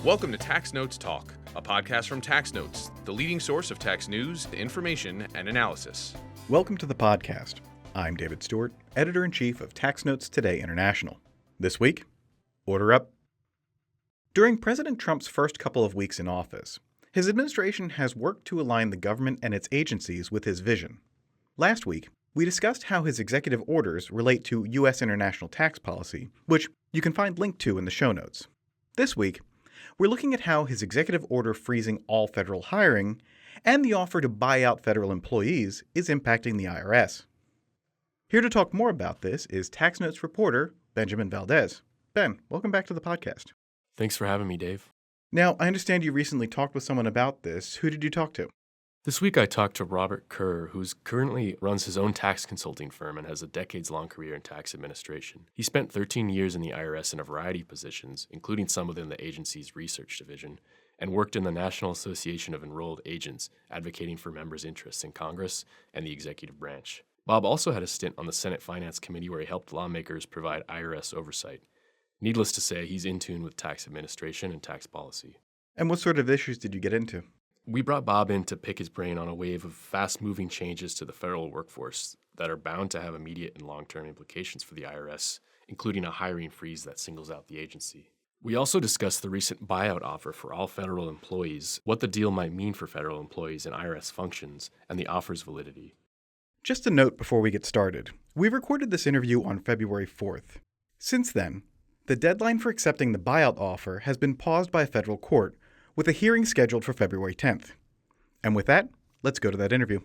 Welcome to Tax Notes Talk, a podcast from Tax Notes, the leading source of tax news, information, and analysis. Welcome to the podcast. I'm David Stewart, Editor-in-Chief of Tax Notes Today International. This week, order up. During President Trump's first couple of weeks in office, his administration has worked to align the government and its agencies with his vision. Last week, we discussed how his executive orders relate to U.S. international tax policy, which you can find linked to in the show notes. This week, we're looking at how his executive order freezing all federal hiring and the offer to buy out federal employees is impacting the IRS. Here to talk more about this is Tax Notes reporter Benjamin Valdez. Ben, welcome back to the podcast. Thanks for having me, Dave. Now, I understand you recently talked with someone about this. Who did you talk to? This week I talked to Robert Kerr, who currently runs his own tax consulting firm and has a decades-long career in tax administration. He spent 13 years in the IRS in a variety of positions, including some within the agency's research division, and worked in the National Association of Enrolled Agents, advocating for members' interests in Congress and the executive branch. Bob also had a stint on the Senate Finance Committee where he helped lawmakers provide IRS oversight. Needless to say, he's in tune with tax administration and tax policy. And what sort of issues did you get into? We brought Bob in to pick his brain on a wave of fast-moving changes to the federal workforce that are bound to have immediate and long-term implications for the IRS, including a hiring freeze that singles out the agency. We also discussed the recent buyout offer for all federal employees, what the deal might mean for federal employees in IRS functions, and the offer's validity. Just a note before we get started. We recorded this interview on February 4th. Since then, the deadline for accepting the buyout offer has been paused by a federal court, with a hearing scheduled for February 10th. And with that, let's go to that interview.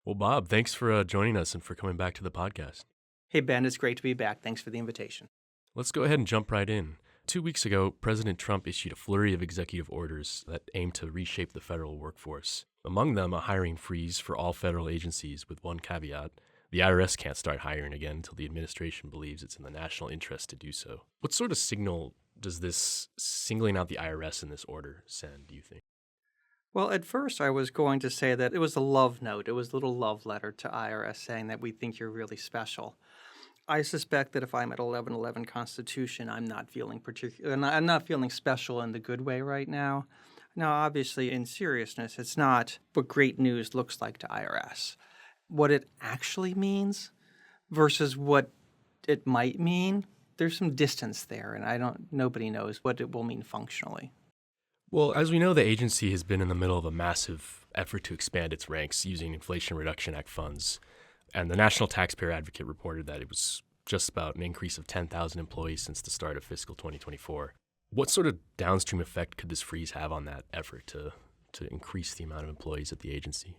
Well, Bob, thanks for joining us and for coming back to the podcast. Hey, Ben, it's great to be back. Thanks for the invitation. Let's go ahead and jump right in. 2 weeks ago, President Trump issued a flurry of executive orders that aim to reshape the federal workforce. Among them, a hiring freeze for all federal agencies with one caveat. The IRS can't start hiring again until the administration believes it's in the national interest to do so. What sort of signal does this singling out the IRS in this order send, do you think? Well, at first I was going to say that it was a love note. It was a little love letter to IRS saying that we think you're really special. I suspect that if I'm at 1111 Constitution, I'm not feeling I'm not feeling special in the good way right now. Now, obviously, in seriousness, it's not what great news looks like to IRS. What it actually means versus what it might mean, there's some distance there, and nobody knows what it will mean functionally. Well, as we know, the agency has been in the middle of a massive effort to expand its ranks using Inflation Reduction Act funds. And the National Taxpayer Advocate reported that it was just about an increase of 10,000 employees since the start of fiscal 2024. What sort of downstream effect could this freeze have on that effort to increase the amount of employees at the agency?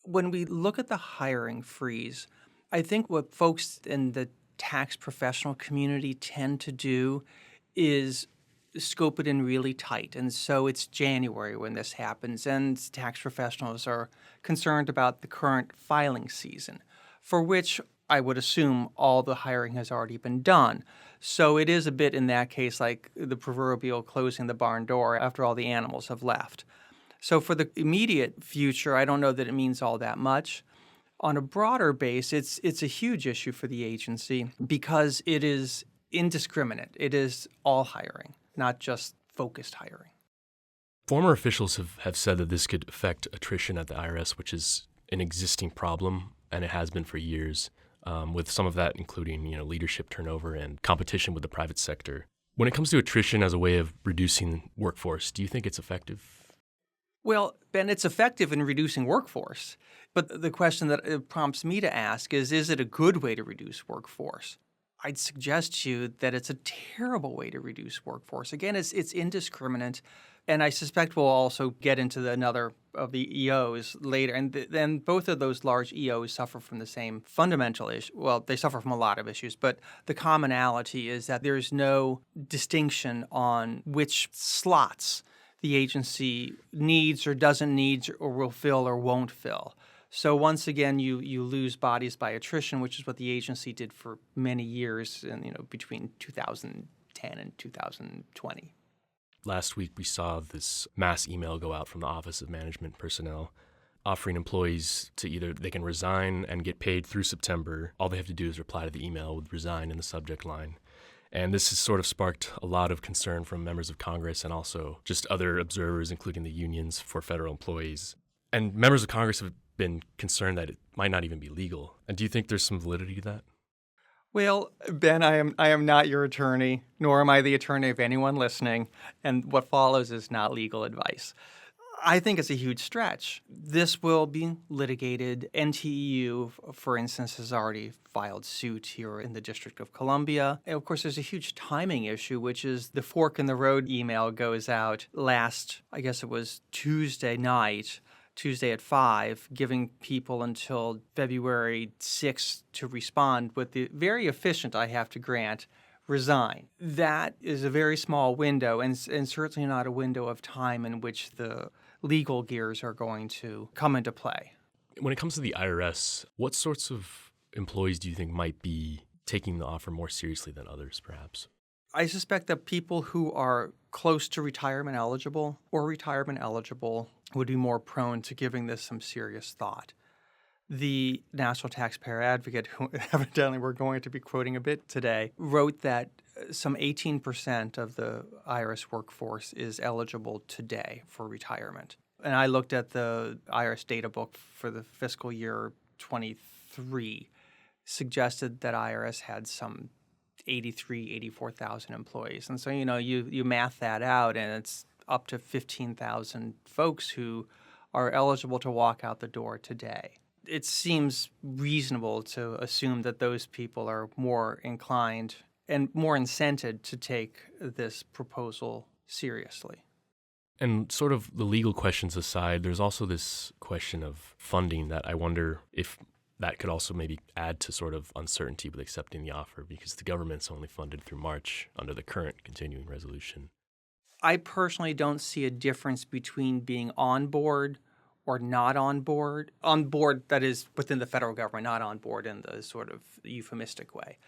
When we look at the hiring freeze, I think what folks in the tax professional community tend to do is scope it in really tight. And so it's January when this happens, and tax professionals are concerned about the current filing season, for which I would assume all the hiring has already been done. So it is a bit in that case like the proverbial closing the barn door after all the animals have left. So for the immediate future, I don't know that it means all that much. On a broader base, it's a huge issue for the agency because it is indiscriminate. It is all hiring, not just focused hiring. Former officials have said that this could affect attrition at the IRS, which is an existing problem, and it has been for years, with some of that including leadership turnover and competition with the private sector. When it comes to attrition as a way of reducing workforce, do you think it's effective? Well, Ben, it's effective in reducing workforce. But the question that it prompts me to ask is it a good way to reduce workforce? I'd suggest to you that it's a terrible way to reduce workforce. Again, it's indiscriminate. And I suspect we'll also get into another of the EOs later. And then both of those large EOs suffer from the same fundamental issue. Well, they suffer from a lot of issues, but the commonality is that there's no distinction on which slots the agency needs or doesn't need or will fill or won't fill. So once again, you lose bodies by attrition, which is what the agency did for many years, and between 2010 and 2020. Last week, we saw this mass email go out from the Office of Management Personnel offering employees to either they can resign and get paid through September. All they have to do is reply to the email with resign in the subject line. And this has sort of sparked a lot of concern from members of Congress and also just other observers, including the unions for federal employees. And members of Congress have been concerned that it might not even be legal. And do you think there's some validity to that? Well, Ben, I am not your attorney, nor am I the attorney of anyone listening, and what follows is not legal advice. I think it's a huge stretch. This will be litigated. NTEU, for instance, has already filed suit here in the District of Columbia. And of course, there's a huge timing issue, which is the fork in the road email goes out last, I guess it was Tuesday night, Tuesday at 5, giving people until February 6th to respond with the very efficient, I have to grant, resign. That is a very small window and certainly not a window of time in which the legal gears are going to come into play. When it comes to the IRS, what sorts of employees do you think might be taking the offer more seriously than others, perhaps? I suspect that people who are close to retirement eligible or retirement eligible would be more prone to giving this some serious thought. The National Taxpayer Advocate, who evidently we're going to be quoting a bit today, wrote that some 18% of the IRS workforce is eligible today for retirement. And I looked at the IRS data book for the fiscal year 23, suggested that IRS had some 84,000 employees. And so, you math that out, and it's up to 15,000 folks who are eligible to walk out the door today. It seems reasonable to assume that those people are more inclined and more incented to take this proposal seriously. And sort of the legal questions aside, there's also this question of funding that I wonder if that could also maybe add to sort of uncertainty with accepting the offer, because the government's only funded through March under the current continuing resolution. I personally don't see a difference between being on board or not on board. On board, that is, within the federal government, not on board in the sort of euphemistic way.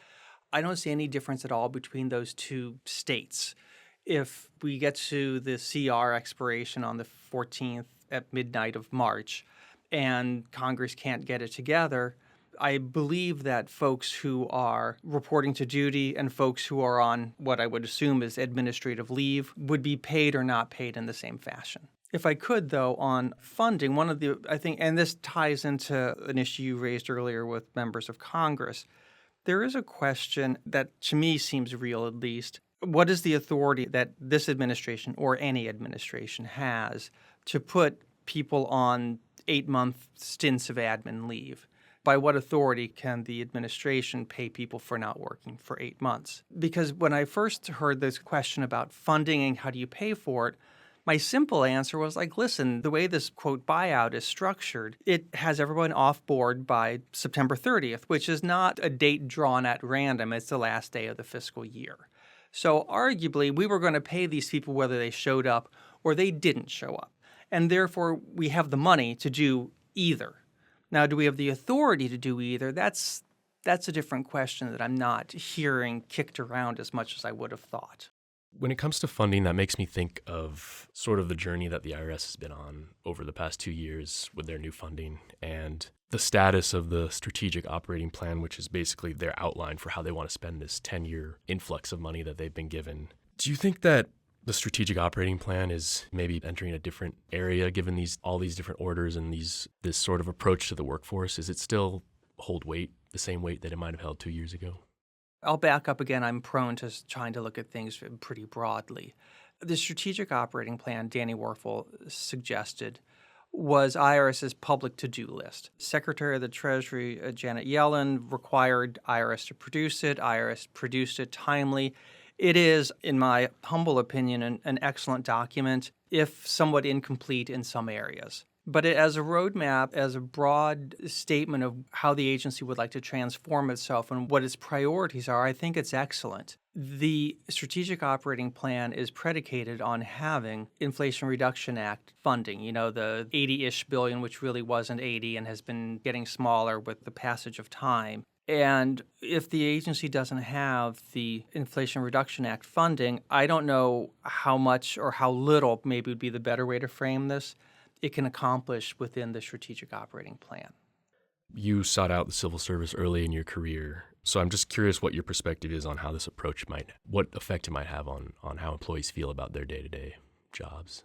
I don't see any difference at all between those two states. If we get to the CR expiration on the 14th at midnight of March and Congress can't get it together, I believe that folks who are reporting to duty and folks who are on what I would assume is administrative leave would be paid or not paid in the same fashion. If I could, though, on funding, and this ties into an issue you raised earlier with members of Congress, there is a question that to me seems real, at least. What is the authority that this administration or any administration has to put people on 8-month stints of admin leave? By what authority can the administration pay people for not working for 8 months? Because when I first heard this question about funding and how do you pay for it, my simple answer was listen, the way this, quote, buyout is structured, it has everyone off board by September 30th, which is not a date drawn at random. It's the last day of the fiscal year. So arguably, we were going to pay these people whether they showed up or they didn't show up. And therefore, we have the money to do either. Now, do we have the authority to do either? That's a different question that I'm not hearing kicked around as much as I would have thought. When it comes to funding, that makes me think of sort of the journey that the IRS has been on over the past 2 years with their new funding and the status of the strategic operating plan, which is basically their outline for how they want to spend this 10-year influx of money that they've been given. Do you think that the strategic operating plan is maybe entering a different area given all these different orders and this sort of approach to the workforce? Is it still hold weight, the same weight that it might have held 2 years ago? I'll back up again. I'm prone to trying to look at things pretty broadly. The strategic operating plan Danny Werfel suggested was IRS's public to-do list. Secretary of the Treasury Janet Yellen required IRS to produce it. IRS produced it timely. It is, in my humble opinion, an excellent document, if somewhat incomplete in some areas. But as a roadmap, as a broad statement of how the agency would like to transform itself and what its priorities are, I think it's excellent. The Strategic Operating Plan is predicated on having Inflation Reduction Act funding, the 80-ish billion, which really wasn't 80 and has been getting smaller with the passage of time. And if the agency doesn't have the Inflation Reduction Act funding, I don't know how much or how little, maybe would be the better way to frame this, it can accomplish within the Strategic Operating Plan. You sought out the civil service early in your career. So I'm just curious what your perspective is on how this approach what effect it might have on how employees feel about their day-to-day jobs.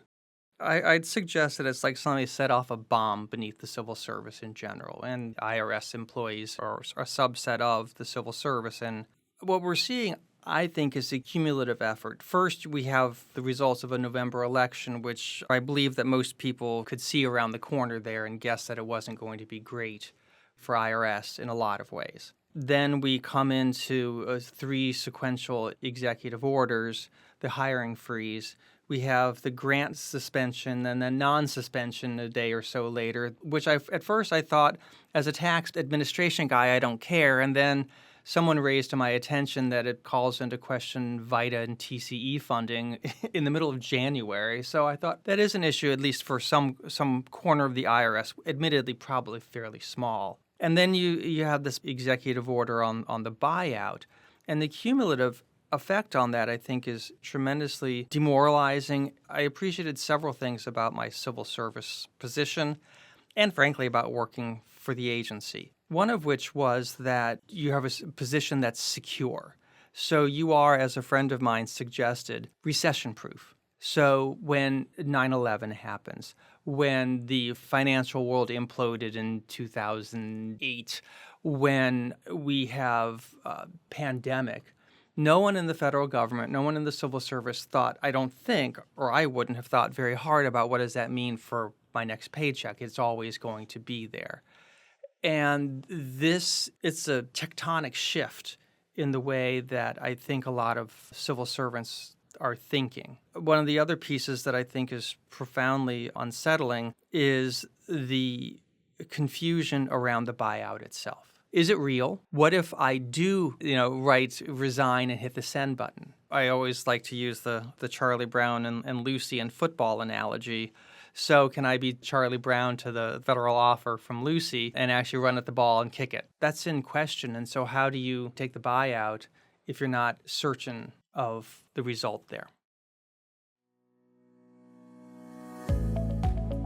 I'd suggest that it's like somebody set off a bomb beneath the civil service in general, and IRS employees are a subset of the civil service. And what we're seeing, I think, is a cumulative effort. First, we have the results of a November election, which I believe that most people could see around the corner there and guess that it wasn't going to be great for IRS in a lot of ways. Then we come into 3 sequential executive orders, the hiring freeze. We have the grant suspension and then non-suspension a day or so later, which at first I thought, as a tax administration guy, I don't care. And then someone raised to my attention that it calls into question VITA and TCE funding in the middle of January. So I thought that is an issue, at least for some corner of the IRS, admittedly probably fairly small. And then you have this executive order on the buyout. And the cumulative effect on that, I think, is tremendously demoralizing. I appreciated several things about my civil service position and, frankly, about working for the agency. One of which was that you have a position that's secure. So you are, as a friend of mine suggested, recession-proof. So when 9/11 happens, when the financial world imploded in 2008, when we have a pandemic, no one in the federal government, no one in the civil service thought, I don't think, or I wouldn't have thought very hard about what does that mean for my next paycheck. It's always going to be there. And it's a tectonic shift in the way that I think a lot of civil servants are thinking. One of the other pieces that I think is profoundly unsettling is the confusion around the buyout itself. Is it real? What if I do, resign and hit the send button? I always like to use the Charlie Brown and Lucy and football analogy. So can I be Charlie Brown to the federal offer from Lucy and actually run at the ball and kick it? That's in question. And so how do you take the buyout if you're not certain of the result there?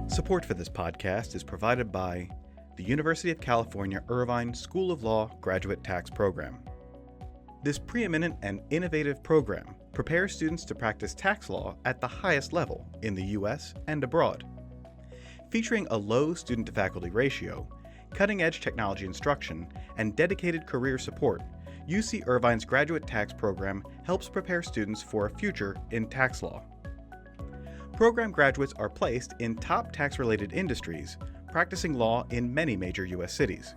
Support for this podcast is provided by the University of California Irvine School of Law Graduate Tax Program. This preeminent and innovative program prepares students to practice tax law at the highest level in the U.S. and abroad. Featuring a low student-to-faculty ratio, cutting-edge technology instruction, and dedicated career support, UC Irvine's graduate tax program helps prepare students for a future in tax law. Program graduates are placed in top tax-related industries, practicing law in many major U.S. cities.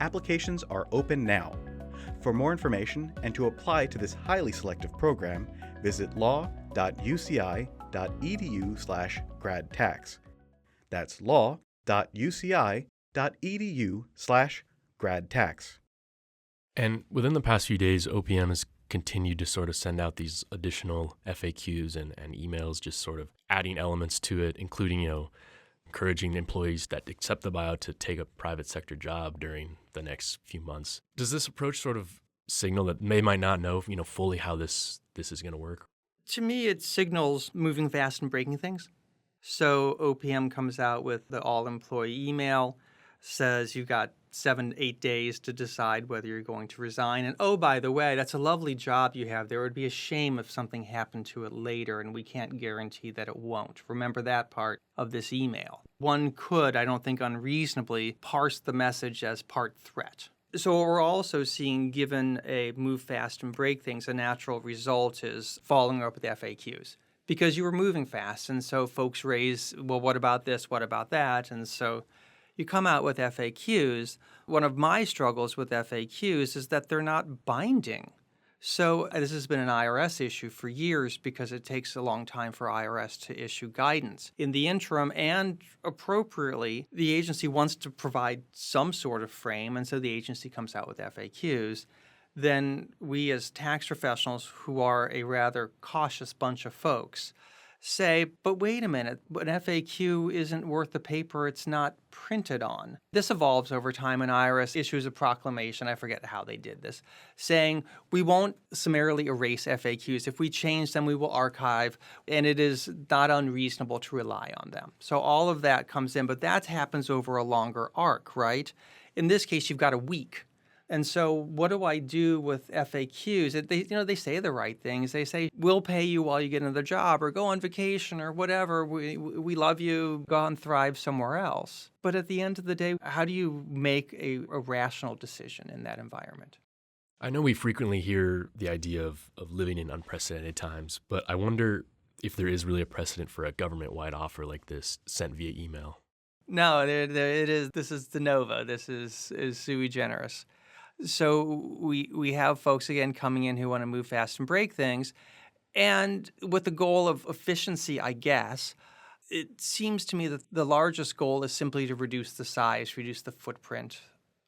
Applications are open now. For more information and to apply to this highly selective program, visit law.uci.edu/gradtax. That's law.uci.edu/gradtax. And within the past few days, OPM has continued to sort of send out these additional FAQs and emails, just sort of adding elements to it, including, encouraging the employees that accept the buyout to take a private sector job during the next few months. Does this approach sort of signal that they might not know, fully how this is going to work? To me, it signals moving fast and breaking things. So OPM comes out with the all-employee email, says you've got 7-8 days to decide whether you're going to resign. And oh, by the way, that's a lovely job you have there. It would be a shame if something happened to it later, and we can't guarantee that it won't. Remember that part of this email. One could, I don't think unreasonably, parse the message as part threat. So what we're also seeing, given a move fast and break things, a natural result is following up with FAQs. Because you were moving fast, and so folks raise, well, what about this, what about that? And so you come out with FAQs. One of my struggles with FAQs is that they're not binding. So this has been an IRS issue for years because it takes a long time for IRS to issue guidance. In the interim, and appropriately, the agency wants to provide some sort of frame, and so the agency comes out with FAQs. Then we as tax professionals, who are a rather cautious bunch of folks, say, but wait a minute, an FAQ isn't worth the paper it's not printed on. This evolves over time, and IRS issues a proclamation, I forget how they did this, saying we won't summarily erase FAQs. If we change them, we will archive, and it is not unreasonable to rely on them. So all of that comes in, but that happens over a longer arc, right? In this case, you've got a week. And so what do I do with FAQs? They say the right things. They say, we'll pay you while you get another job or go on vacation or whatever. We love you. Go and thrive somewhere else. But at the end of the day, how do you make a rational decision in that environment? I know we frequently hear the idea of living in unprecedented times, but I wonder if there is really a precedent for a government-wide offer like this sent via email. No, it is. This is de novo. This is sui generis. So we have folks, again, coming in who want to move fast and break things. And with the goal of efficiency, I guess, it seems to me that the largest goal is simply to reduce the size, reduce the footprint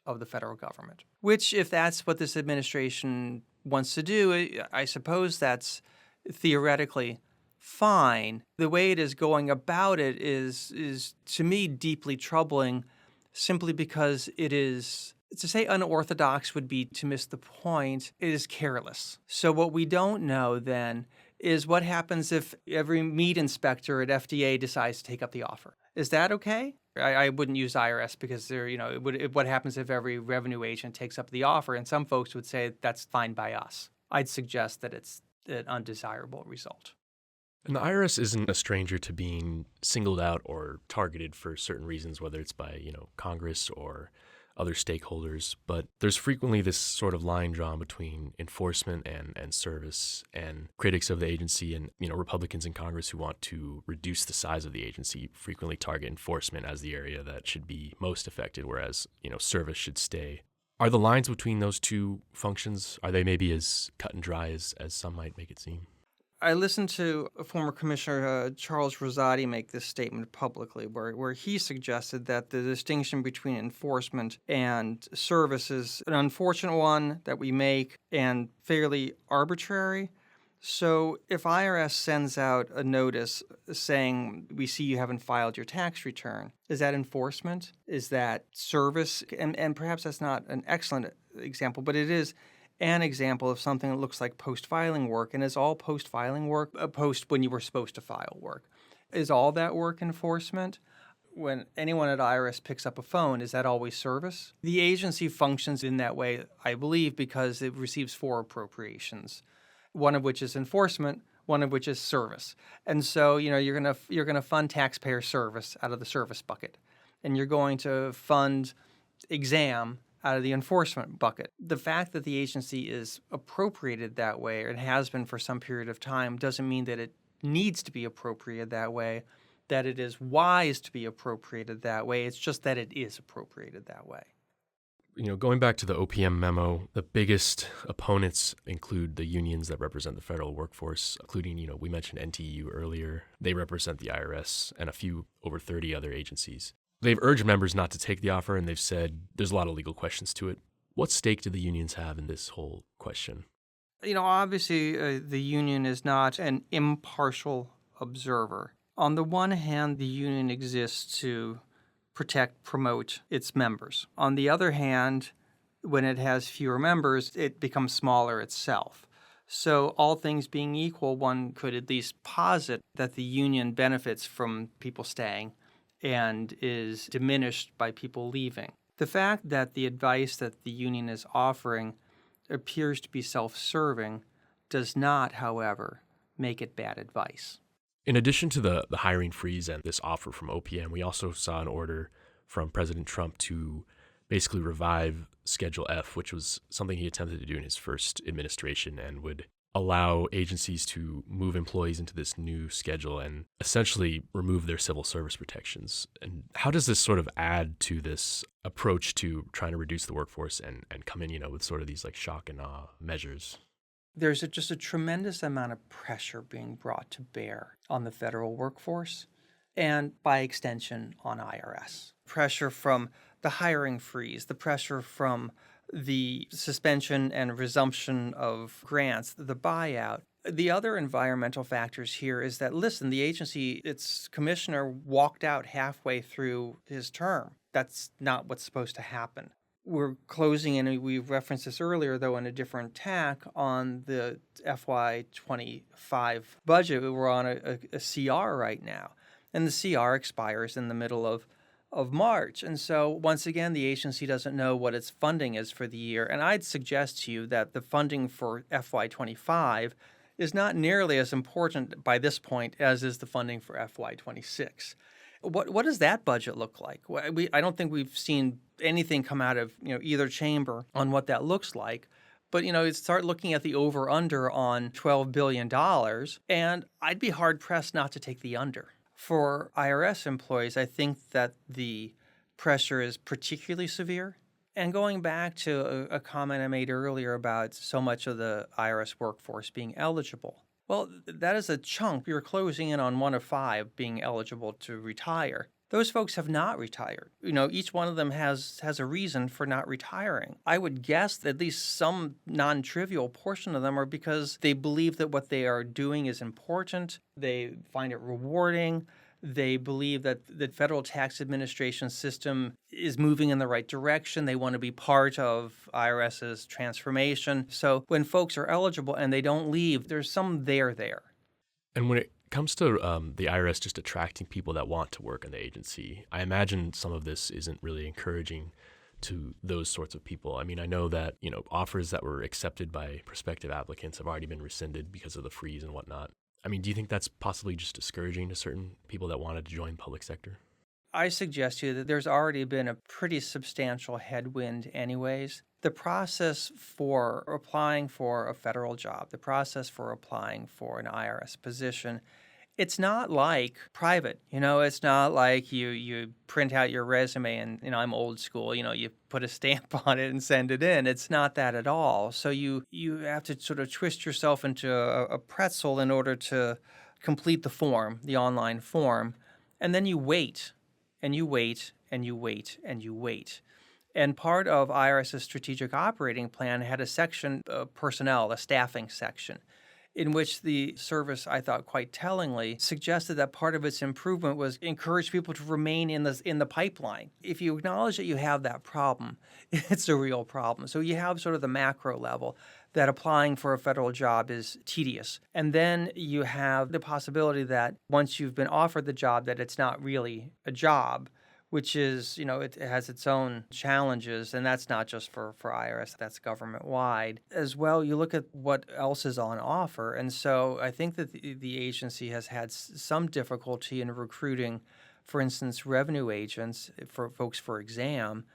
of the federal government, which, if that's what this administration wants to do, I suppose that's theoretically fine. The way it is going about it is to me, deeply troubling simply because it is, to say unorthodox would be to miss the point. It is careless. So what we don't know then is what happens if every meat inspector at FDA decides to take up the offer. Is that okay? I wouldn't use IRS because what happens if every revenue agent takes up the offer? And some folks would say that's fine by us. I'd suggest that it's an undesirable result. And the IRS isn't a stranger to being singled out or targeted for certain reasons, whether it's by, Congress or other stakeholders. But there's frequently this sort of line drawn between enforcement and service, and critics of the agency and, Republicans in Congress who want to reduce the size of the agency frequently target enforcement as the area that should be most affected, whereas, service should stay. Are the lines between those two functions, are they maybe as cut and dry as some might make it seem? I listened to former Commissioner Charles Rosati make this statement publicly where he suggested that the distinction between enforcement and service is an unfortunate one that we make and fairly arbitrary. So if IRS sends out a notice saying, we see you haven't filed your tax return, is that enforcement? Is that service? And perhaps that's not an excellent example, but it is an example of something that looks like post-filing work. And is all post-filing work post when you were supposed to file work? Is all that work enforcement? When anyone at IRS picks up a phone, is that always service? The agency functions in that way, I believe, because it receives 4 appropriations, one of which is enforcement, one of which is service. And so, you're gonna fund taxpayer service out of the service bucket, and you're going to fund exam out of the enforcement bucket. The fact that the agency is appropriated that way, or it has been for some period of time, doesn't mean that it needs to be appropriated that way, that it is wise to be appropriated that way. It's just that it is appropriated that way. Going back to the OPM memo, the biggest opponents include the unions that represent the federal workforce, including, we mentioned NTU earlier. They represent the IRS and a few over 30 other agencies. They've urged members not to take the offer, and they've said there's a lot of legal questions to it. What stake do the unions have in this whole question? Obviously, the union is not an impartial observer. On the one hand, the union exists to protect, promote its members. On the other hand, when it has fewer members, it becomes smaller itself. So all things being equal, one could at least posit that the union benefits from people staying and is diminished by people leaving. The fact that the advice that the union is offering appears to be self-serving does not, however, make it bad advice. In addition to the hiring freeze and this offer from OPM, we also saw an order from President Trump to basically revive Schedule F, which was something he attempted to do in his first administration and would allow agencies to move employees into this new schedule and essentially remove their civil service protections. And how does this sort of add to this approach to trying to reduce the workforce and come in, with sort of these like shock and awe measures? There's just a tremendous amount of pressure being brought to bear on the federal workforce and, by extension, on IRS. Pressure from the hiring freeze, the pressure from the suspension and resumption of grants, the buyout. The other environmental factors here is that, listen, the agency, its commissioner walked out halfway through his term. That's not what's supposed to happen. We're closing in, and we referenced this earlier, though, in a different tack on the FY25 budget. We're on a CR right now, and the CR expires in the middle of of March. And so once again, the agency doesn't know what its funding is for the year. And I'd suggest to you that the funding for FY25 is not nearly as important by this point as is the funding for FY26. What does that budget look like? I don't think we've seen anything come out of either chamber on what that looks like. But, you start looking at the over-under on $12 billion, and I'd be hard-pressed not to take the under. For IRS employees, I think that the pressure is particularly severe. And going back to a comment I made earlier about so much of the IRS workforce being eligible, well, that is a chunk. You're closing in on 1 of 5 being eligible to retire. Those folks have not retired. Each one of them has a reason for not retiring. I would guess that at least some non-trivial portion of them are because they believe that what they are doing is important. They find it rewarding. They believe that the federal tax administration system is moving in the right direction. They want to be part of IRS's transformation. So when folks are eligible and they don't leave, there's some there. And when it comes to the IRS just attracting people that want to work in the agency, I imagine some of this isn't really encouraging to those sorts of people. I mean, I know that, offers that were accepted by prospective applicants have already been rescinded because of the freeze and whatnot. I mean, do you think that's possibly just discouraging to certain people that wanted to join public sector? I suggest to you that there's already been a pretty substantial headwind anyways. The process for applying for a federal job, the process for applying for an IRS position, it's not like private. It's not like you print out your resume and, I'm old school, you put a stamp on it and send it in. It's not that at all. So you have to sort of twist yourself into a pretzel in order to complete the form, the online form, and then you wait, and you wait, and you wait, and you wait. And part of IRS's strategic operating plan had a section, personnel, a staffing section, in which the service, I thought quite tellingly, suggested that part of its improvement was encourage people to remain in the pipeline. If you acknowledge that you have that problem, it's a real problem. So you have sort of the macro level that applying for a federal job is tedious. And then you have the possibility that once you've been offered the job, that it's not really a job, which is, it has its own challenges, and that's not just for IRS, that's government-wide. As well, you look at what else is on offer, and so I think that the agency has had some difficulty in recruiting, for instance, revenue agents for folks for exam,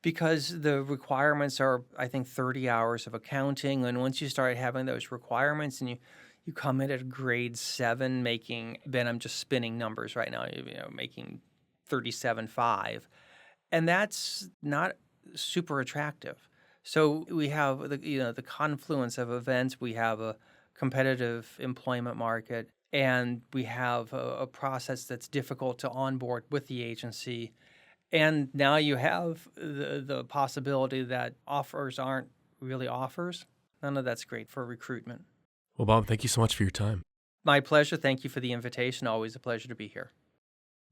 because the requirements are, I think, 30 hours of accounting, and once you start having those requirements and you come in at grade 7 making, Ben, I'm just spinning numbers right now, making 37.5, and that's not super attractive. So we have the confluence of events. We have a competitive employment market, and we have a process that's difficult to onboard with the agency. And now you have the possibility that offers aren't really offers. None of that's great for recruitment. Well, Bob, thank you so much for your time. My pleasure. Thank you for the invitation. Always a pleasure to be here.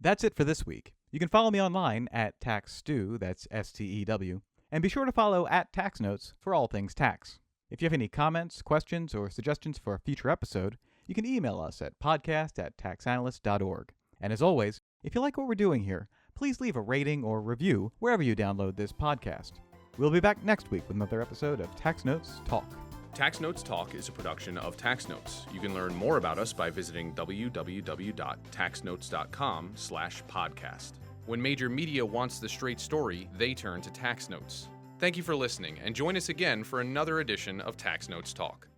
That's it for this week. You can follow me online at TaxStew, that's S-T-E-W, and be sure to follow at TaxNotes for all things tax. If you have any comments, questions, or suggestions for a future episode, you can email us at podcast@taxanalyst.org. And as always, if you like what we're doing here, please leave a rating or review wherever you download this podcast. We'll be back next week with another episode of Tax Notes Talk. Tax Notes Talk is a production of Tax Notes. You can learn more about us by visiting www.taxnotes.com/podcast. When major media wants the straight story, they turn to Tax Notes. Thank you for listening, and join us again for another edition of Tax Notes Talk.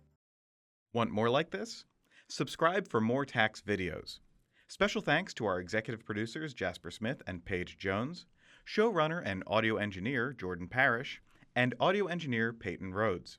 Want more like this? Subscribe for more tax videos. Special thanks to our executive producers Jasper Smith and Paige Jones, showrunner and audio engineer Jordan Parrish, and audio engineer Peyton Rhodes.